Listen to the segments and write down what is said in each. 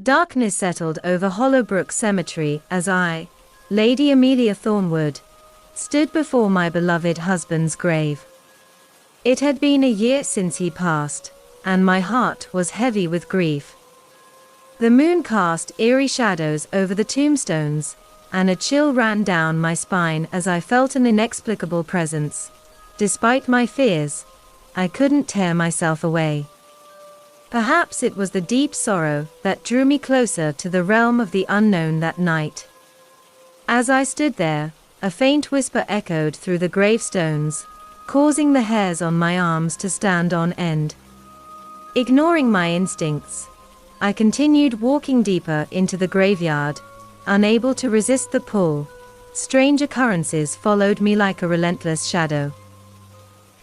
Darkness settled over Hollowbrook Cemetery as I, Lady Amelia Thornwood, stood before my beloved husband's grave. It had been a year since he passed, and my heart was heavy with grief. The moon cast eerie shadows over the tombstones, and a chill ran down my spine as I felt an inexplicable presence. Despite my fears, I couldn't tear myself away. Perhaps it was the deep sorrow that drew me closer to the realm of the unknown that night. As I stood there, a faint whisper echoed through the gravestones, causing the hairs on my arms to stand on end. Ignoring my instincts, I continued walking deeper into the graveyard, unable to resist the pull. Strange occurrences followed me like a relentless shadow.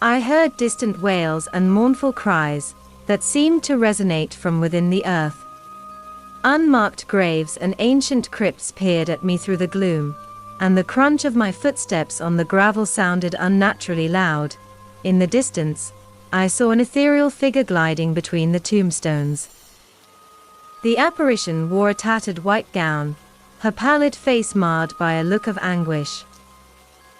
I heard distant wails and mournful cries that seemed to resonate from within the earth. Unmarked graves and ancient crypts peered at me through the gloom, and the crunch of my footsteps on the gravel sounded unnaturally loud. In the distance, I saw an ethereal figure gliding between the tombstones. The apparition wore a tattered white gown, her pallid face marred by a look of anguish.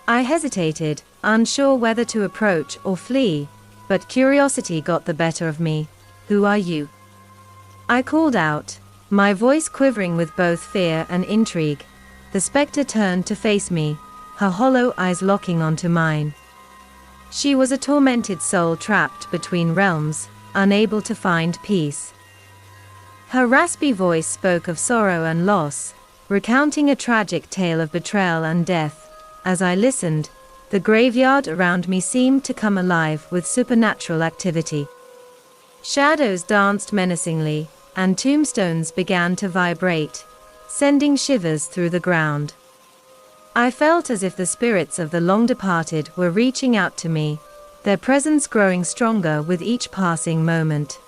I hesitated, unsure whether to approach or flee, but curiosity got the better of me. "Who are you?" I called out, my voice quivering with both fear and intrigue. The spectre turned to face me, her hollow eyes locking onto mine. She was a tormented soul trapped between realms, unable to find peace. Her raspy voice spoke of sorrow and loss, recounting a tragic tale of betrayal and death. As I listened, the graveyard around me seemed to come alive with supernatural activity. Shadows danced menacingly, and tombstones began to vibrate, sending shivers through the ground. I felt as if the spirits of the long-departed were reaching out to me, their presence growing stronger with each passing moment.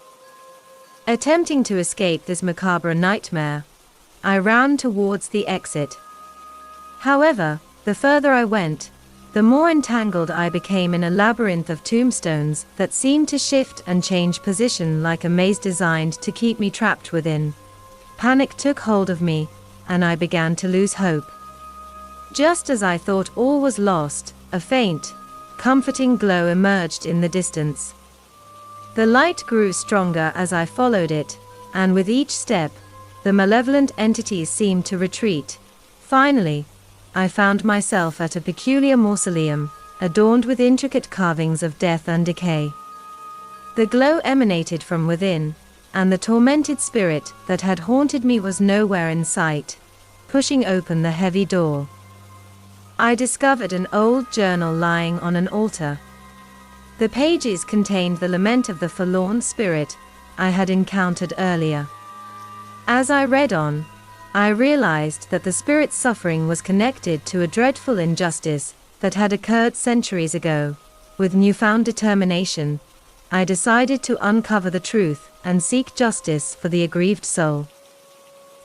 Attempting to escape this macabre nightmare, I ran towards the exit. However, the further I went, the more entangled I became in a labyrinth of tombstones that seemed to shift and change position like a maze designed to keep me trapped within. Panic took hold of me, and I began to lose hope. Just as I thought all was lost, a faint, comforting glow emerged in the distance. The light grew stronger as I followed it, and with each step, the malevolent entities seemed to retreat. Finally, I found myself at a peculiar mausoleum, adorned with intricate carvings of death and decay. The glow emanated from within, and the tormented spirit that had haunted me was nowhere in sight. Pushing open the heavy door, I discovered an old journal lying on an altar. The pages contained the lament of the forlorn spirit I had encountered earlier. As I read on, I realized that the spirit's suffering was connected to a dreadful injustice that had occurred centuries ago. With newfound determination, I decided to uncover the truth and seek justice for the aggrieved soul.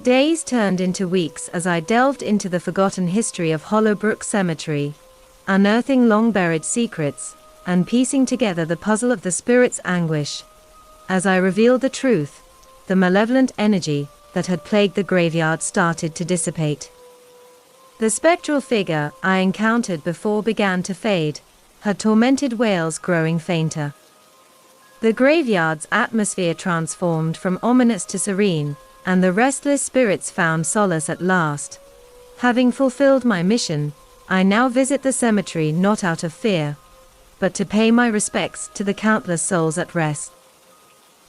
Days turned into weeks as I delved into the forgotten history of Hollowbrook Cemetery, unearthing long-buried secrets and piecing together the puzzle of the spirit's anguish. As I revealed the truth, the malevolent energy that had plagued the graveyard started to dissipate. The spectral figure I encountered before began to fade, her tormented wails growing fainter. The graveyard's atmosphere transformed from ominous to serene, and the restless spirits found solace at last. Having fulfilled my mission, I now visit the cemetery not out of fear, but to pay my respects to the countless souls at rest.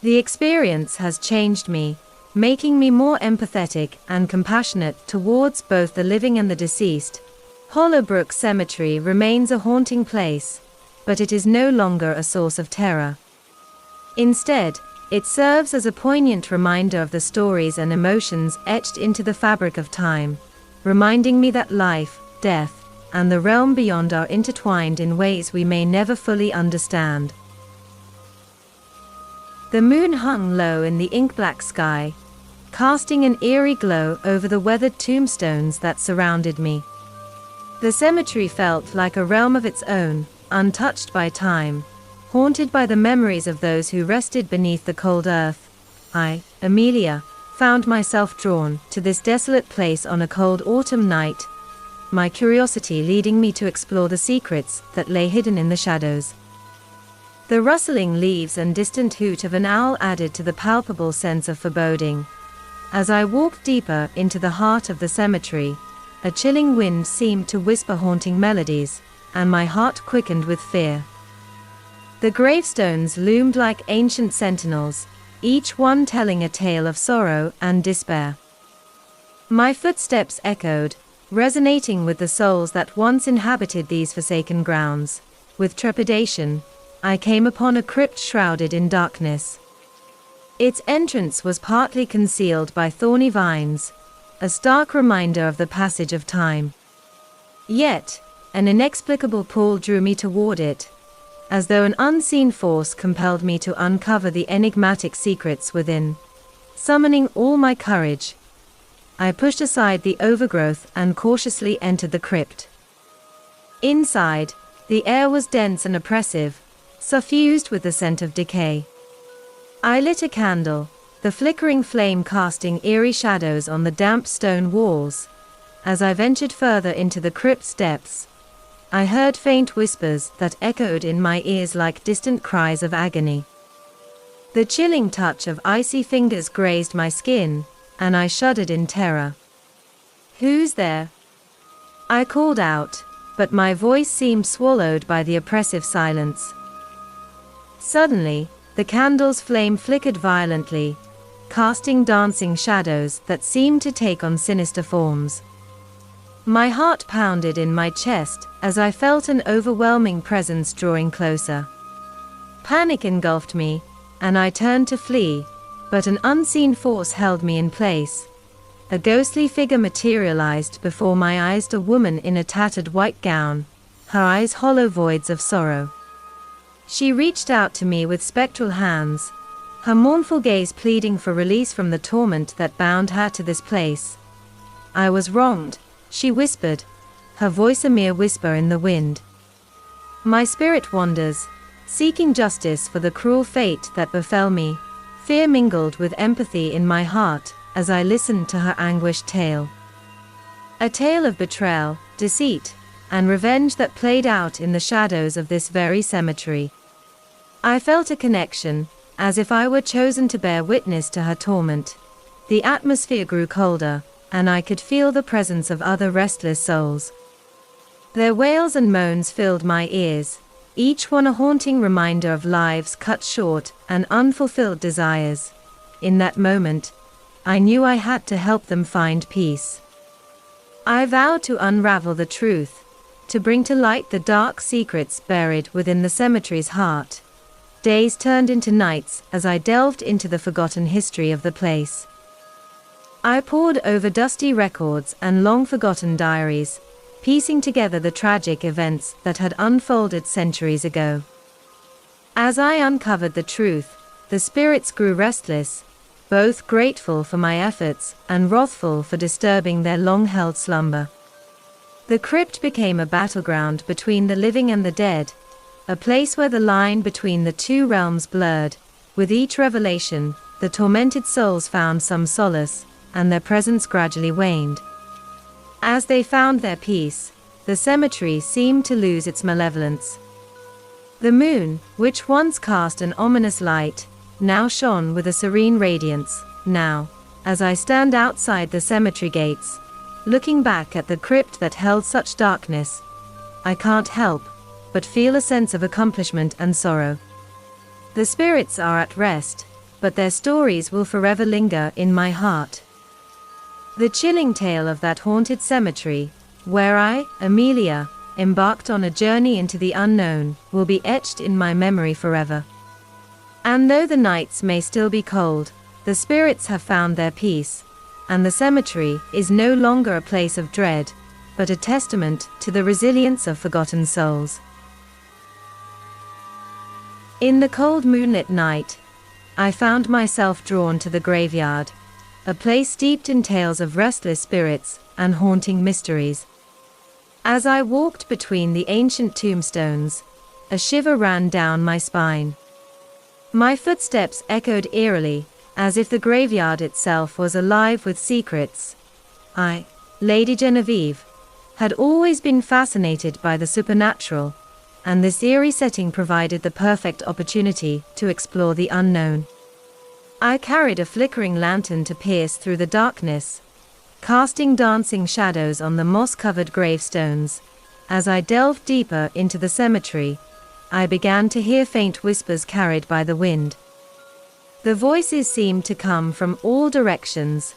The experience has changed me, making me more empathetic and compassionate towards both the living and the deceased. Hollowbrook Cemetery remains a haunting place, but it is no longer a source of terror. Instead, it serves as a poignant reminder of the stories and emotions etched into the fabric of time, reminding me that life, death, and the realm beyond are intertwined in ways we may never fully understand. The moon hung low in the ink-black sky, casting an eerie glow over the weathered tombstones that surrounded me. The cemetery felt like a realm of its own, untouched by time, haunted by the memories of those who rested beneath the cold earth. I, Amelia, found myself drawn to this desolate place on a cold autumn night, my curiosity leading me to explore the secrets that lay hidden in the shadows. The rustling leaves and distant hoot of an owl added to the palpable sense of foreboding. As I walked deeper into the heart of the cemetery, a chilling wind seemed to whisper haunting melodies, and my heart quickened with fear. The gravestones loomed like ancient sentinels, each one telling a tale of sorrow and despair. My footsteps echoed, resonating with the souls that once inhabited these forsaken grounds. With trepidation, I came upon a crypt shrouded in darkness. Its entrance was partly concealed by thorny vines, a stark reminder of the passage of time. Yet, an inexplicable pull drew me toward it, as though an unseen force compelled me to uncover the enigmatic secrets within. Summoning all my courage, I pushed aside the overgrowth and cautiously entered the crypt. Inside, the air was dense and oppressive, suffused with the scent of decay. I lit a candle, the flickering flame casting eerie shadows on the damp stone walls. As I ventured further into the crypt's depths, I heard faint whispers that echoed in my ears like distant cries of agony. The chilling touch of icy fingers grazed my skin, and I shuddered in terror. "Who's there?" I called out, but my voice seemed swallowed by the oppressive silence. Suddenly, the candle's flame flickered violently, casting dancing shadows that seemed to take on sinister forms. My heart pounded in my chest as I felt an overwhelming presence drawing closer. Panic engulfed me, and I turned to flee, but an unseen force held me in place. A ghostly figure materialized before my eyes, a woman in a tattered white gown, her eyes hollow voids of sorrow. She reached out to me with spectral hands, her mournful gaze pleading for release from the torment that bound her to this place. "I was wronged," she whispered, her voice a mere whisper in the wind. "My spirit wanders, seeking justice for the cruel fate that befell me." Fear mingled with empathy in my heart as I listened to her anguished tale. A tale of betrayal, deceit, and revenge that played out in the shadows of this very cemetery. I felt a connection, as if I were chosen to bear witness to her torment. The atmosphere grew colder, and I could feel the presence of other restless souls. Their wails and moans filled my ears, each one a haunting reminder of lives cut short and unfulfilled desires. In that moment, I knew I had to help them find peace. I vowed to unravel the truth, to bring to light the dark secrets buried within the cemetery's heart. Days turned into nights as I delved into the forgotten history of the place. I pored over dusty records and long-forgotten diaries, piecing together the tragic events that had unfolded centuries ago. As I uncovered the truth, the spirits grew restless, both grateful for my efforts and wrathful for disturbing their long-held slumber. The crypt became a battleground between the living and the dead, a place where the line between the two realms blurred. With each revelation, the tormented souls found some solace, and their presence gradually waned. As they found their peace, the cemetery seemed to lose its malevolence. The moon, which once cast an ominous light, now shone with a serene radiance. Now, as I stand outside the cemetery gates, looking back at the crypt that held such darkness, I can't help but feel a sense of accomplishment and sorrow. The spirits are at rest, but their stories will forever linger in my heart. The chilling tale of that haunted cemetery, where I, Amelia, embarked on a journey into the unknown, will be etched in my memory forever. And though the nights may still be cold, the spirits have found their peace, and the cemetery is no longer a place of dread, but a testament to the resilience of forgotten souls. In the cold moonlit night, I found myself drawn to the graveyard, a place steeped in tales of restless spirits and haunting mysteries. As I walked between the ancient tombstones, a shiver ran down my spine. My footsteps echoed eerily, as if the graveyard itself was alive with secrets. I, Lady Genevieve, had always been fascinated by the supernatural, and this eerie setting provided the perfect opportunity to explore the unknown. I carried a flickering lantern to pierce through the darkness, casting dancing shadows on the moss-covered gravestones. As I delved deeper into the cemetery, I began to hear faint whispers carried by the wind. The voices seemed to come from all directions,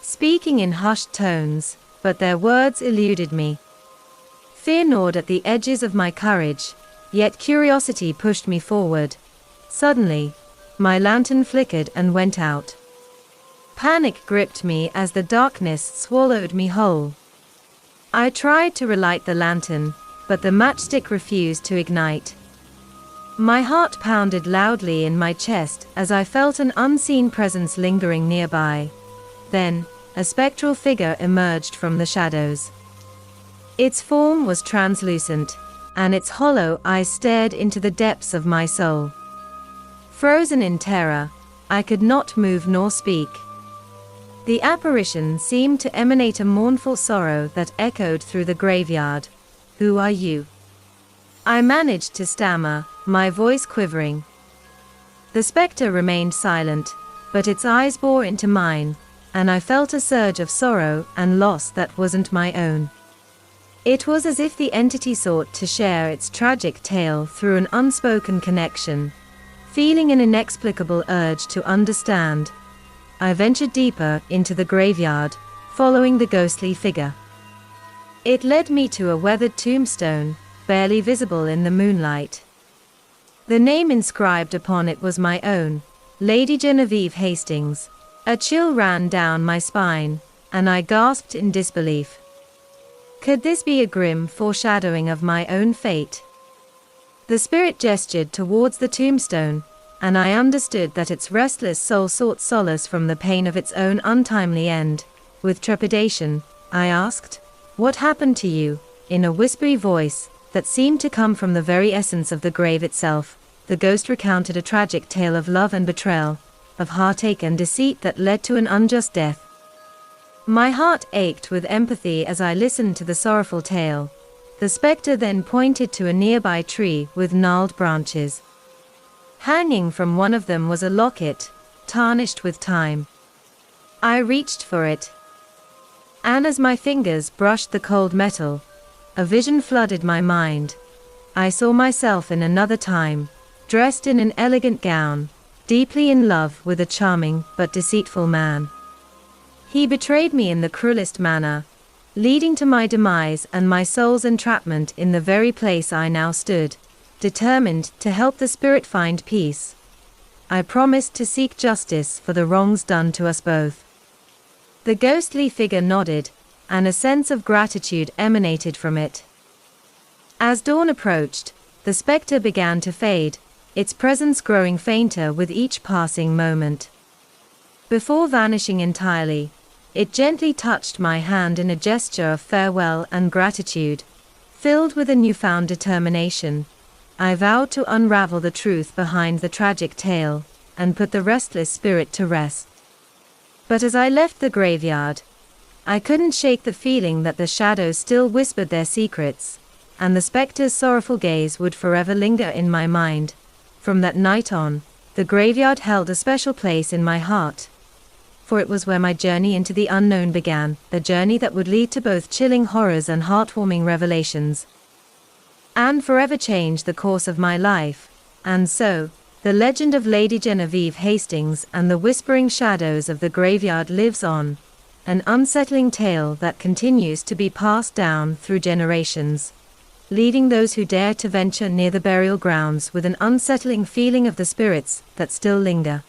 speaking in hushed tones, but their words eluded me. Fear gnawed at the edges of my courage, yet curiosity pushed me forward. Suddenly, my lantern flickered and went out. Panic gripped me as the darkness swallowed me whole. I tried to relight the lantern, but the matchstick refused to ignite. My heart pounded loudly in my chest as I felt an unseen presence lingering nearby. Then, a spectral figure emerged from the shadows. Its form was translucent, and its hollow eyes stared into the depths of my soul. Frozen in terror, I could not move nor speak. The apparition seemed to emanate a mournful sorrow that echoed through the graveyard. "Who are you?" I managed to stammer, my voice quivering. The spectre remained silent, but its eyes bore into mine, and I felt a surge of sorrow and loss that wasn't my own. It was as if the entity sought to share its tragic tale through an unspoken connection. Feeling an inexplicable urge to understand, I ventured deeper into the graveyard, following the ghostly figure. It led me to a weathered tombstone, barely visible in the moonlight. The name inscribed upon it was my own, Lady Genevieve Hastings. A chill ran down my spine, and I gasped in disbelief. Could this be a grim foreshadowing of my own fate? The spirit gestured towards the tombstone, and I understood that its restless soul sought solace from the pain of its own untimely end. With trepidation, I asked, "What happened to you?" In a whispery voice that seemed to come from the very essence of the grave itself, the ghost recounted a tragic tale of love and betrayal, of heartache and deceit that led to an unjust death. My heart ached with empathy as I listened to the sorrowful tale. The spectre then pointed to a nearby tree with gnarled branches. Hanging from one of them was a locket, tarnished with time. I reached for it, and as my fingers brushed the cold metal, a vision flooded my mind. I saw myself in another time, dressed in an elegant gown, deeply in love with a charming but deceitful man. He betrayed me in the cruelest manner, leading to my demise and my soul's entrapment in the very place I now stood, determined to help the spirit find peace. I promised to seek justice for the wrongs done to us both. The ghostly figure nodded, and a sense of gratitude emanated from it. As dawn approached, the spectre began to fade, its presence growing fainter with each passing moment. Before vanishing entirely, it gently touched my hand in a gesture of farewell and gratitude. Filled with a newfound determination, I vowed to unravel the truth behind the tragic tale, and put the restless spirit to rest. But as I left the graveyard, I couldn't shake the feeling that the shadows still whispered their secrets, and the spectre's sorrowful gaze would forever linger in my mind. From that night on, the graveyard held a special place in my heart, for it was where my journey into the unknown began, a journey that would lead to both chilling horrors and heartwarming revelations, and forever change the course of my life. And so, the legend of Lady Genevieve Hastings and the whispering shadows of the graveyard lives on, an unsettling tale that continues to be passed down through generations, leading those who dare to venture near the burial grounds with an unsettling feeling of the spirits that still linger.